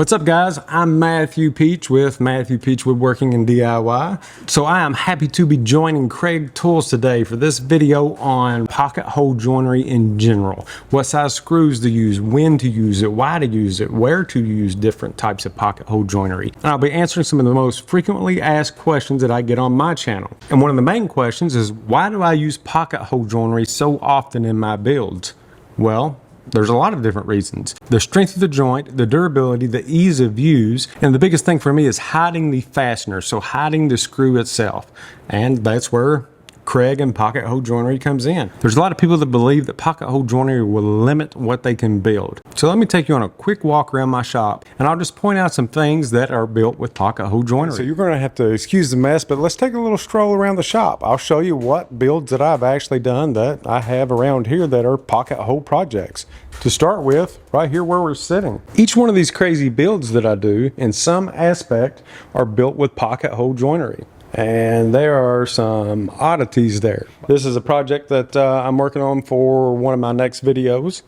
What's up, guys? I'm Matthew Peach with Matthew Peach Woodworking and DIY. So I am happy to be joining Kreg Tools today for this video on pocket hole joinery in general. What size screws to use, when to use it, why to use it, where to use different types of pocket hole joinery. And I'll be answering some of the most frequently asked questions that I get on my channel. And one of the main questions is, why do I use pocket hole joinery so often in my builds? Well, there's a lot of different reasons. The strength of the joint, the durability, the ease of use, and the biggest thing for me is hiding the fastener, so hiding the screw itself. And that's where Kreg and pocket hole joinery comes in. There's a lot of people that believe that pocket hole joinery will limit what they can build. So let me take you on a quick walk around my shop, and I'll just point out some things that are built with pocket hole joinery. So you're going to have to excuse the mess, but let's take a little stroll around the shop. I'll show you what builds that I've actually done that I have around here that are pocket hole projects. To start with, right here where we're sitting. Each one of these crazy builds that I do, in some aspect, are built with pocket hole joinery. And there are some oddities there. This is a project that I'm working on for one of my next videos.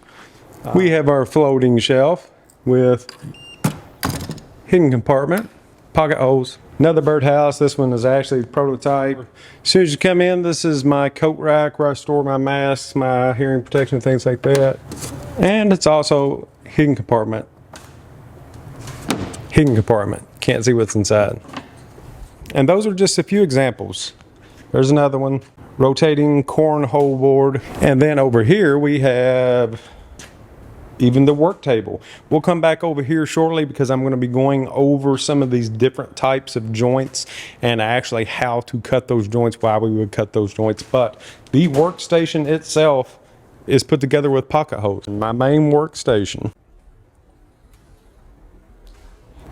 We have our floating shelf with hidden compartment, pocket holes. Another birdhouse. This one is actually prototype. As soon as you come in, this is my coat rack where I store my masks, my hearing protection, things like that. And it's also hidden compartment. Hidden compartment. Can't see what's inside. And those are just a few examples. There's another one, rotating cornhole board. And then over here we have even the work table. We'll come back over here shortly because I'm going to be going over some of these different types of joints and actually how to cut those joints, why we would cut those joints. But the workstation itself is put together with pocket holes. My main workstation.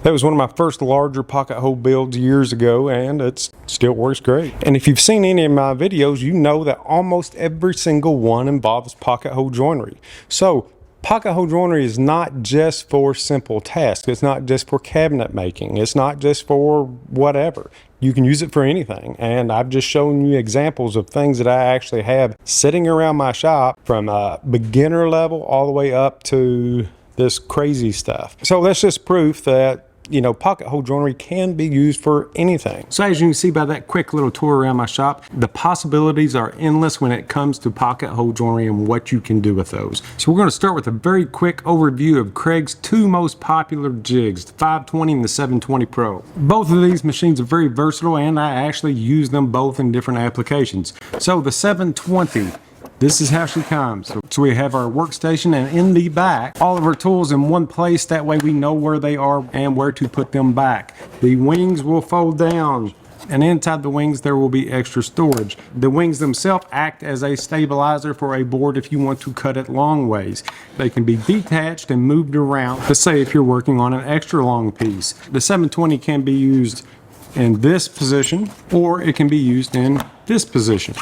That was one of my first larger pocket hole builds years ago, and it still works great. And if you've seen any of my videos, you know that almost every single one involves pocket hole joinery. So pocket hole joinery is not just for simple tasks. It's not just for cabinet making. It's not just for whatever. You can use it for anything. And I've just shown you examples of things that I actually have sitting around my shop, from beginner level all the way up to this crazy stuff. So that's just proof that, you know, pocket hole joinery can be used for anything. So as you can see by that quick little tour around my shop, the possibilities are endless when it comes to pocket hole joinery and what you can do with those. So we're going to start with a very quick overview of Kreg's two most popular jigs, the 520 and the 720 Pro. Both of these machines are very versatile, and I actually use them both in different applications. So the 720, this is how she comes. So we have our workstation, and in the back, all of our tools in one place. That way we know where they are and where to put them back. The wings will fold down, and inside the wings there will be extra storage. The wings themselves act as a stabilizer for a board if you want to cut it long ways. They can be detached and moved around. Let's say if you're working on an extra long piece. The 720 can be used in this position, or it can be used in this position.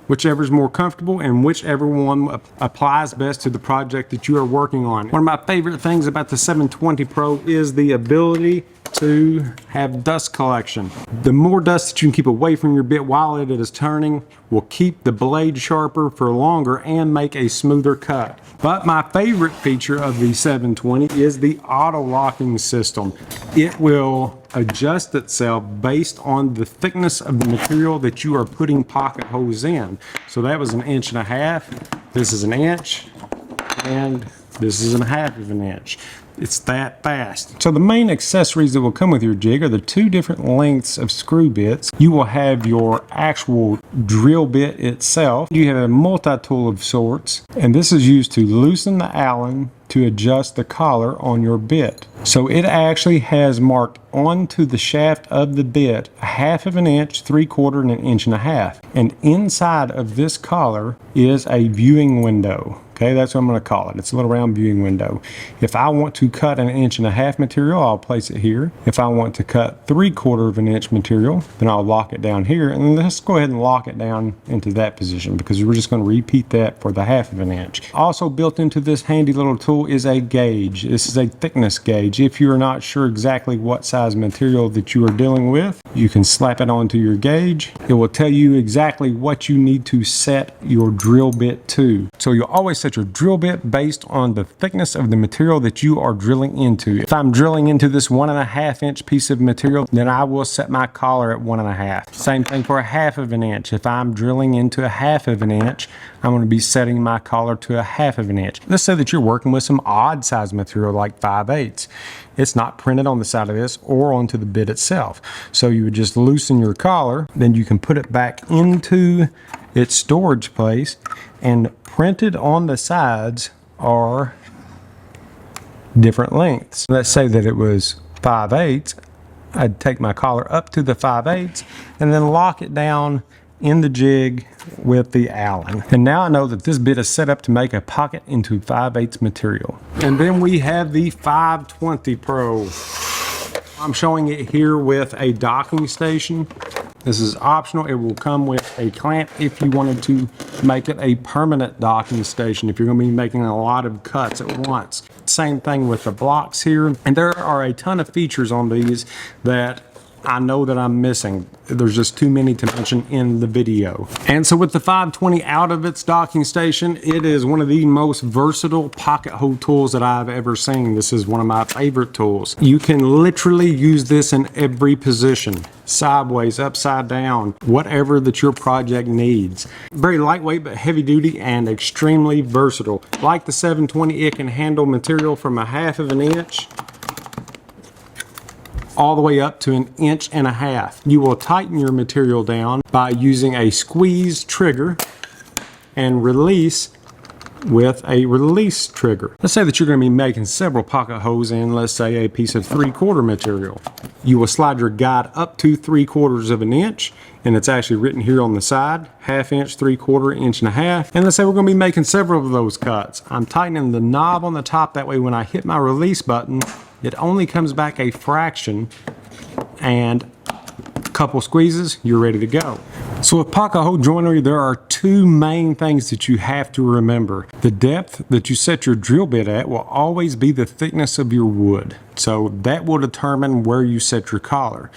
Whichever is more comfortable and whichever one applies best to the project that you are working on. One of my favorite things about the 720 Pro is the ability to have dust collection. The more dust that you can keep away from your bit while it is turning will keep the blade sharper for longer and make a smoother cut. But my favorite feature of the 720 is the auto locking system. It will adjust itself based on the thickness of the material that you are putting pocket holes in. So that was 1.5 inches. This is 1 inch, and this is 1/2 inch. It's that fast. So the main accessories that will come with your jig are the two different lengths of screw bits. You will have your actual drill bit itself. You have a multi-tool of sorts, and this is used to loosen the Allen to adjust the collar on your bit. So it actually has marked onto the shaft of the bit 1/2 inch, 3/4, and 1.5 inches. And inside of this collar is a viewing window. Okay, that's what I'm going to call it. It's a little round viewing window. If I want to cut 1.5 inch material, I'll place it here. If I want to cut 3/4 inch material, then I'll lock it down here. And let's go ahead and lock it down into that position, because we're just going to repeat that for the 1/2 inch. Also built into this handy little tool is a gauge. This is a thickness gauge. If you're not sure exactly what size material that you are dealing with, You can slap it onto your gauge. It will tell you exactly what you need to set your drill bit to. So you'll always set your drill bit based on the thickness of the material that you are drilling into. If I'm drilling into this 1.5 inch piece of material, then I will set my collar at 1.5. Same thing for 1/2 inch. If I'm drilling into 1/2 inch, I'm going to be setting my collar to 1/2 inch. Let's say that you're working with some odd size material like 5/8. It's not printed on the side of this or onto the bit itself. So you would just loosen your collar, then you can put it back into its storage place, and printed on the sides are different lengths. Let's say that it was 5/8. I'd take my collar up to the 5/8 and then lock it down in the jig with the Allen. And now I know that this bit is set up to make a pocket into 5/8 material. And then we have the 520 Pro. I'm showing it here with a docking station. This is optional. It will come with a clamp if you wanted to make it a permanent docking station, if you're going to be making a lot of cuts at once. Same thing with the blocks here. And there are a ton of features on these that I know that I'm missing. There's just too many to mention in the video. And so with the 520 out of its docking station, it is one of the most versatile pocket hole tools that I've ever seen. This is one of my favorite tools. You can literally use this in every position, sideways, upside down, whatever that your project needs. Very lightweight but heavy duty and extremely versatile. Like the 720, it can handle material from 1/2 inch all the way up to 1.5 inches. You will tighten your material down by using a squeeze trigger and release with a release trigger. Let's say that you're going to be making several pocket holes in, let's say, a piece of 3/4 material. You will slide your guide up to 3/4 inch, and it's actually written here on the side, 1/2 inch, 3/4, 1.5 inches. And let's say we're going to be making several of those cuts. I'm tightening the knob on the top, that way when I hit my release button, it only comes back a fraction, and a couple squeezes, you're ready to go. So with pocket hole joinery, there are two main things that you have to remember. The depth that you set your drill bit at will always be the thickness of your wood. So that will determine where you set your collar.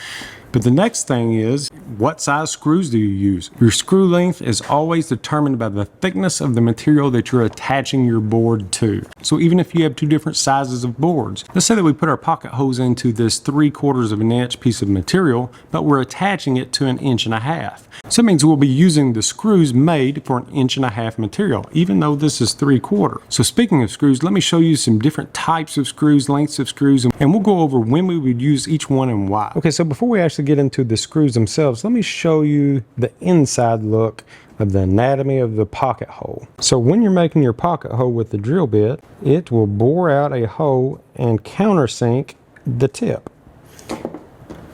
But the next thing is, what size screws do you use? Your screw length is always determined by the thickness of the material that you're attaching your board to. So even if you have two different sizes of boards, let's say that we put our pocket holes into this 3/4 inch piece of material, but we're attaching it to 1.5 inches. So it means we'll be using the screws made for 1.5 inch material, even though this is 3/4. So speaking of screws, let me show you some different types of screws, lengths of screws, and we'll go over when we would use each one and why. Okay, so before we actually get into the screws themselves, let me show you the inside look of the anatomy of the pocket hole. So when you're making your pocket hole with the drill bit, it will bore out a hole and countersink the tip.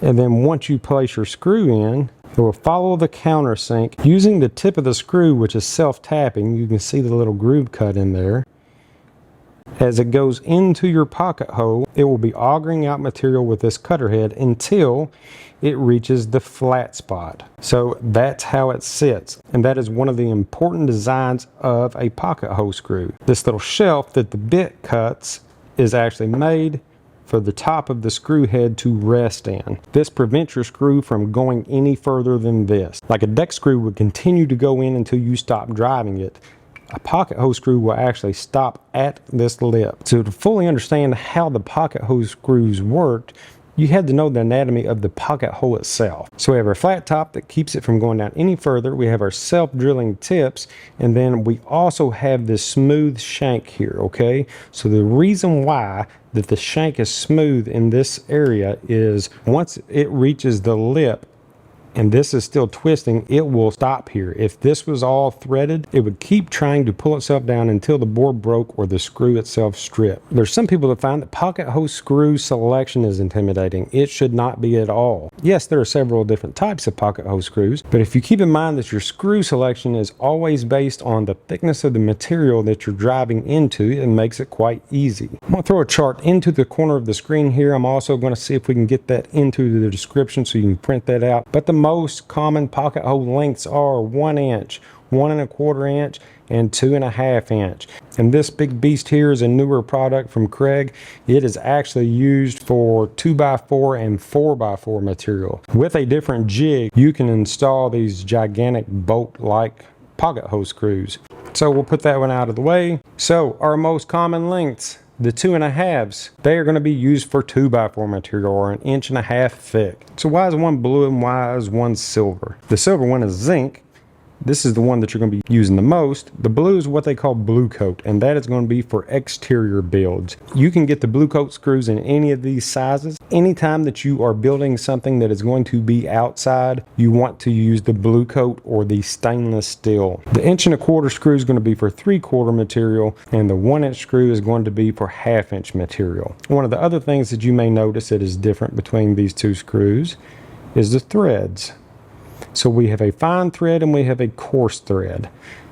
And then once you place your screw in, it will follow the countersink using the tip of the screw, which is self-tapping. You can see the little groove cut in there. As it goes into your pocket hole, it will be augering out material with this cutter head until it reaches the flat spot. So that's how it sits, and that is one of the important designs of a pocket hole screw. This little shelf that the bit cuts is actually made for the top of the screw head to rest in. This prevents your screw from going any further than this. Like a deck screw would continue to go in until you stop driving it, a pocket hole screw will actually stop at this lip. So to fully understand how the pocket hole screws worked, you had to know the anatomy of the pocket hole itself. So we have our flat top that keeps it from going down any further. We have our self-drilling tips, and then we also have this smooth shank here, okay? So the reason why that the shank is smooth in this area is once it reaches the lip, and this is still twisting, it will stop here. If this was all threaded, it would keep trying to pull itself down until the board broke or the screw itself stripped. There's some people that find that pocket hole screw selection is intimidating. It should not be at all. Yes, there are several different types of pocket hole screws, but if you keep in mind that your screw selection is always based on the thickness of the material that you're driving into, it makes it quite easy. I'm going to throw a chart into the corner of the screen here. I'm also going to see if we can get that into the description so you can print that out. But the most common pocket hole lengths are 1 inch, 1¼ inch and 2½ inch. And this big beast here is a newer product from Kreg. It is actually used for 2x4 and 4x4 material. With a different jig, you can install these gigantic bolt-like pocket hole screws. So we'll put that one out of the way. So our most common lengths, the 2½, they are going to be used for 2x4 material, or 1.5 inches thick. So why is one blue and why is one silver? The silver one is zinc. This is the one that you're going to be using the most. The blue is what they call blue coat, and that is going to be for exterior builds. You can get the blue coat screws in any of these sizes. Anytime that you are building something that is going to be outside, you want to use the blue coat or the stainless steel. The 1¼ inch screw is going to be for 3/4 material, and the 1 inch screw is going to be for 1/2 inch material. One of the other things that you may notice that is different between these two screws is the threads. So we have a fine thread and we have a coarse thread.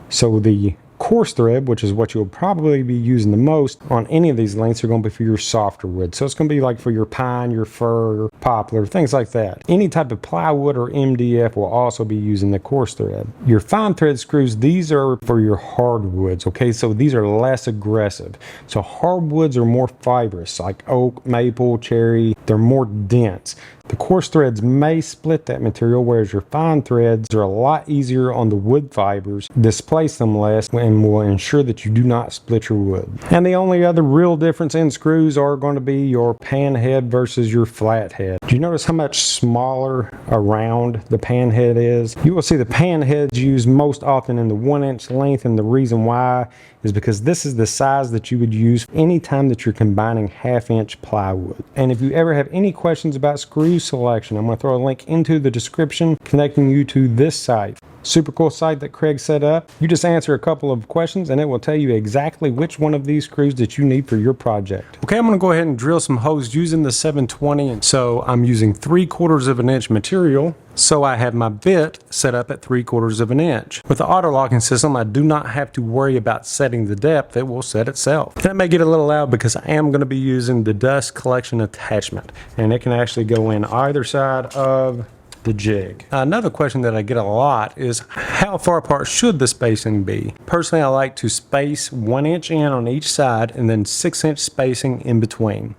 So the coarse thread, which is what you'll probably be using the most on any of these lengths, are going to be for your softer wood. So it's going to be like for your pine, your fir, poplar, things like that. Any type of plywood or MDF will also be using the coarse thread. Your fine thread screws, these are for your hardwoods, okay? So these are less aggressive. So hardwoods are more fibrous, like oak, maple, cherry. They're more dense. The coarse threads may split that material, whereas your fine threads are a lot easier on the wood fibers, displace them less, and will ensure that you do not split your wood. And the only other real difference in screws are going to be your pan head versus your flat head. Do you notice how much smaller around the pan head is? You will see the pan heads used most often in the 1 inch length, and the reason why is because this is the size that you would use anytime that you're combining 1/2 inch plywood. And if you ever have any questions about screw selection, I'm going to throw a link into the description connecting you to this site. Super cool site that Kreg set up. You just answer a couple of questions and it will tell you exactly which one of these screws that you need for your project. Okay, I'm going to go ahead and drill some holes using the 720. And so I'm using 3/4 inch material. So I have my bit set up at 3/4 inch. With the auto locking system, I do not have to worry about setting the depth. It will set itself. That may get a little loud because I am going to be using the dust collection attachment, and it can actually go in either side of the jig. Another question that I get a lot is how far apart should the spacing be? Personally, I like to space 1 inch in on each side and then 6 inch spacing in between.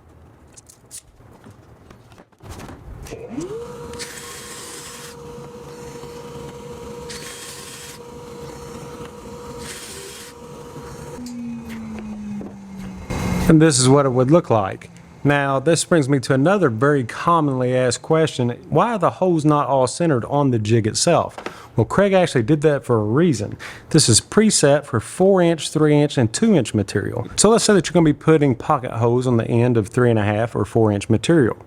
And this is what it would look like. Now, this brings me to another very commonly asked question. Why are the holes not all centered on the jig itself? Well, Kreg actually did that for a reason. This is preset for 4 inch, 3 inch, and 2 inch material. So let's say that you're going to be putting pocket holes on the end of 3.5 or 4 inch material.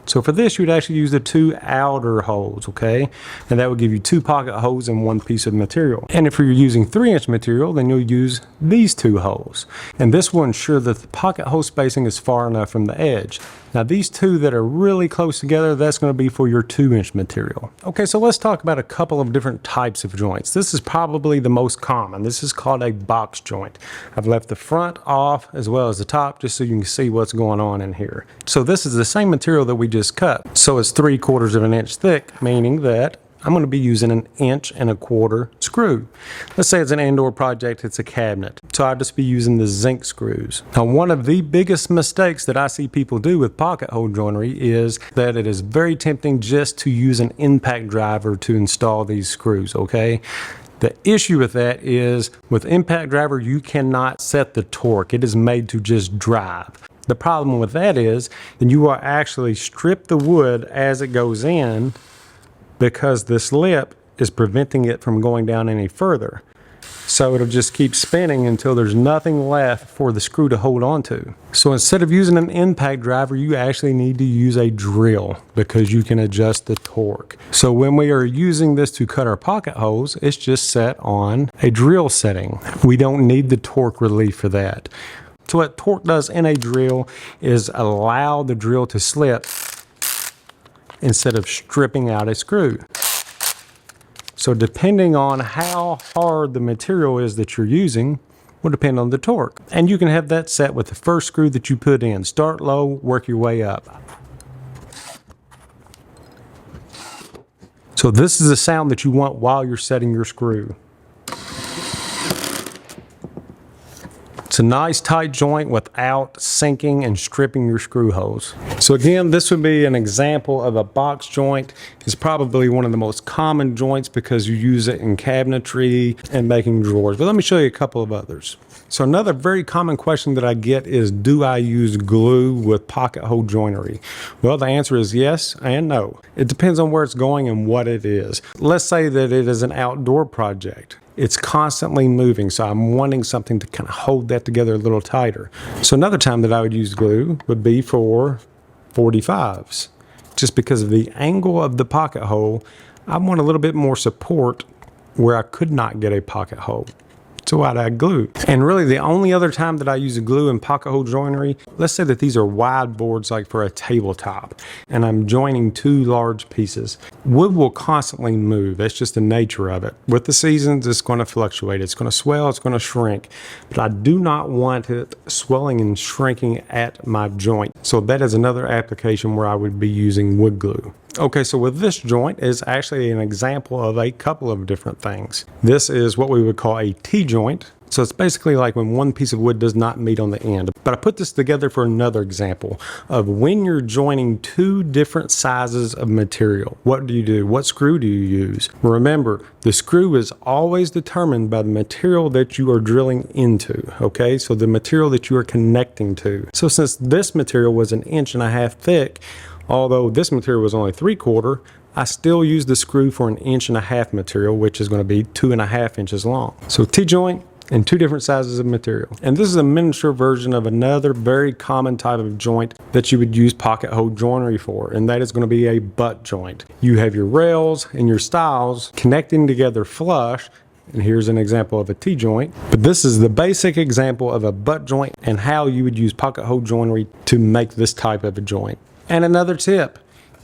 So for this, you'd actually use the 2 outer holes, okay? And that would give you 2 pocket holes in 1 piece of material. And if you're using 3 inch material, then you'll use these 2 holes. And this will ensure that the pocket hole spacing is far enough from the edge. Now these 2 that are really close together, that's going to be for your 2 inch material. Okay, so let's talk about a couple of different types of joints. This is probably the most common. This is called a box joint. I've left the front off as well as the top just so you can see what's going on in here. So this is the same material that we just cut. So it's 3/4 inch thick, meaning that I'm going to be using 1 1/4 inch screw. Let's say it's an indoor project, it's a cabinet. So I'll just be using the zinc screws. Now, one of the biggest mistakes that I see people do with pocket hole joinery is that it is very tempting just to use an impact driver to install these screws, okay? The issue with that is with impact driver, you cannot set the torque. It is made to just drive. The problem with that is that you will actually strip the wood as it goes in because this lip is preventing it from going down any further. So it'll just keep spinning until there's nothing left for the screw to hold on to. So instead of using an impact driver, you actually need to use a drill because you can adjust the torque. So when we are using this to cut our pocket holes, it's just set on a drill setting. We don't need the torque relief for that. So what torque does in a drill is allow the drill to slip instead of stripping out a screw. So depending on how hard the material is that you're using will depend on the torque. And you can have that set with the first screw that you put in. Start low, work your way up. So this is the sound that you want while you're setting your screw. It's a nice tight joint without sinking and stripping your screw holes. So again, this would be an example of a box joint. It's probably one of the most common joints because you use it in cabinetry and making drawers. But let me show you a couple of others. So another very common question that I get is, do I use glue with pocket hole joinery? Well, the answer is yes and no. It depends on where it's going and what it is. Let's say that it is an outdoor project. It's constantly moving, so I'm wanting something to kind of hold that together a little tighter. So another time that I would use glue would be for 45s. Just because of the angle of the pocket hole, I want a little bit more support where I could not get a pocket hole. So I'd add glue. And really the only other time that I use a glue in pocket hole joinery, let's say that these are wide boards like for a tabletop, and I'm joining two large pieces. Wood will constantly move. That's just the nature of it. With the seasons, it's going to fluctuate. It's going to swell, it's going to shrink, but I do not want it swelling and shrinking at my joint. So that is another application where I would be using wood glue. Okay, so with this joint is actually an example of a couple of different things. This is what we would call a T-joint. So it's basically like when one piece of wood does not meet on the end. But I put this together for another example of when you're joining two different sizes of material. What do you do? What screw do you use? Remember, the screw is always determined by the material that you are drilling into, okay? So the material that you are connecting to. So since this material was 1.5 inches thick, although this material was only 3/4, I still use the screw for 1.5 inches material, which is going to be 2.5 inches long. So T-joint and two different sizes of material. And this is a miniature version of another very common type of joint that you would use pocket hole joinery for, and that is going to be a butt joint. You have your rails and your stiles connecting together flush. And here's an example of a T-joint, but this is the basic example of a butt joint and how you would use pocket hole joinery to make this type of a joint. And another tip,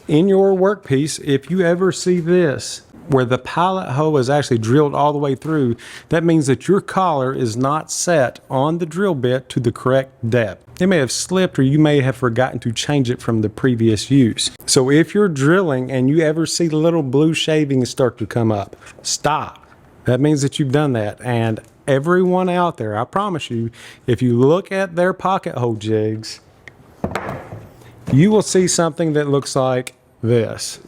in your workpiece, if you ever see this, where the pilot hole is actually drilled all the way through, that means that your collar is not set on the drill bit to the correct depth. It may have slipped or you may have forgotten to change it from the previous use. So if you're drilling and you ever see the little blue shavings start to come up, stop. That means that you've done that. And everyone out there, I promise you, if you look at their pocket hole jigs, you will see something that looks like this.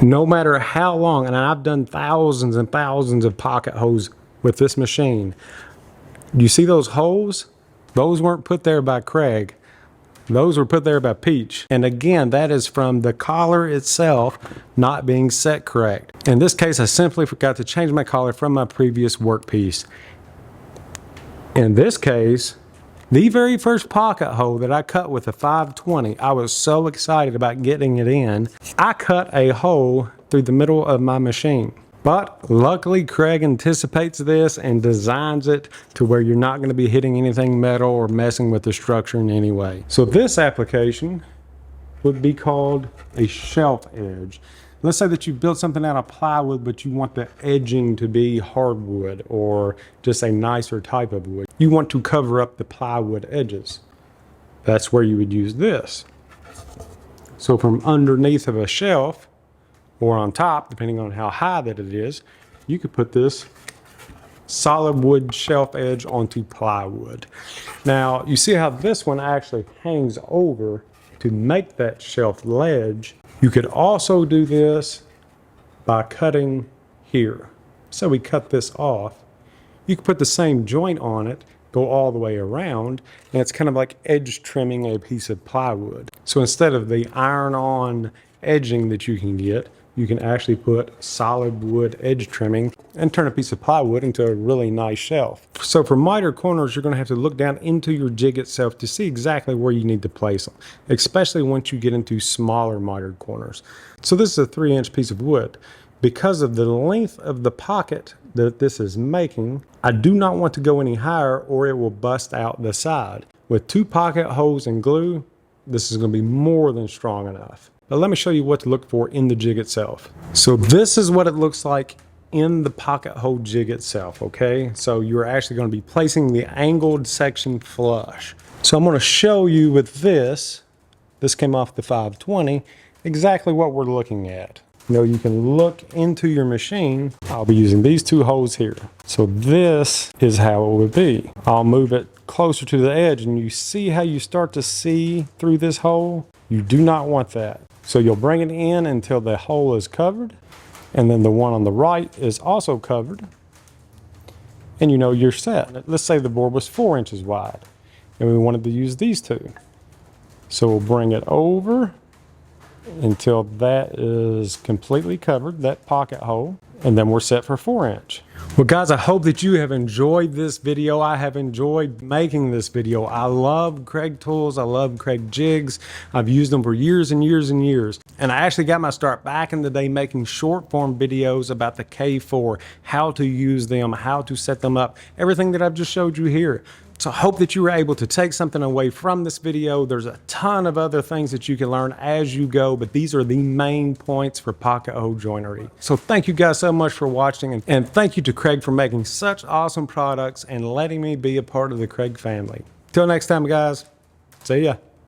No matter how long, and I've done thousands and thousands of pocket holes with this machine. You see those holes? Those weren't put there by Kreg. Those were put there by Peach. And again, that is from the collar itself not being set correct. In this case, I simply forgot to change my collar from my previous workpiece. In this case, the very first pocket hole that I cut with a 520, I was so excited about getting it in. I cut a hole through the middle of my machine. But luckily, Kreg anticipates this and designs it to where you're not going to be hitting anything metal or messing with the structure in any way. So this application would be called a shelf edge. Let's say that you built something out of plywood, but you want the edging to be hardwood or just a nicer type of wood. You want to cover up the plywood edges. That's where you would use this. So from underneath of a shelf or on top, depending on how high that it is, you could put this solid wood shelf edge onto plywood. Now, you see how this one actually hangs over to make that shelf ledge. You could also do this by cutting here. So we cut this off. You could put the same joint on it, go all the way around, and it's kind of like edge trimming a piece of plywood. So instead of the iron-on edging that you can get, you can actually put solid wood edge trimming and turn a piece of plywood into a really nice shelf. So for mitered corners, you're going to have to look down into your jig itself to see exactly where you need to place them, especially once you get into smaller mitered corners. So this is a 3-inch piece of wood. Because of the length of the pocket that this is making, I do not want to go any higher or it will bust out the side. With 2 pocket holes and glue, this is going to be more than strong enough. But let me show you what to look for in the jig itself. So this is what it looks like in the pocket hole jig itself, okay? So you're actually going to be placing the angled section flush. So I'm going to show you with this came off the 520, exactly what we're looking at. You know, you can look into your machine. I'll be using these two holes here. So this is how it would be. I'll move it closer to the edge, and you see how you start to see through this hole? You do not want that. So you'll bring it in until the hole is covered, and then the one on the right is also covered, and you know you're set. Let's say the board was 4 inches wide, and we wanted to use these two. So we'll bring it over until that is completely covered, that pocket hole, and then we're set for 4 inch. Well guys, I hope that you have enjoyed this video. I have enjoyed making this video. I love Kreg tools. I love Kreg jigs. I've used them for years and years and years. And I actually got my start back in the day making short form videos about the K4, how to use them, how to set them up, everything that I've just showed you here. So I hope that you were able to take something away from this video. There's a ton of other things that you can learn as you go, but these are the main points for pocket hole joinery. So thank you guys so much for watching, and thank you to Kreg for making such awesome products and letting me be a part of the Kreg family. Till next time guys, see ya.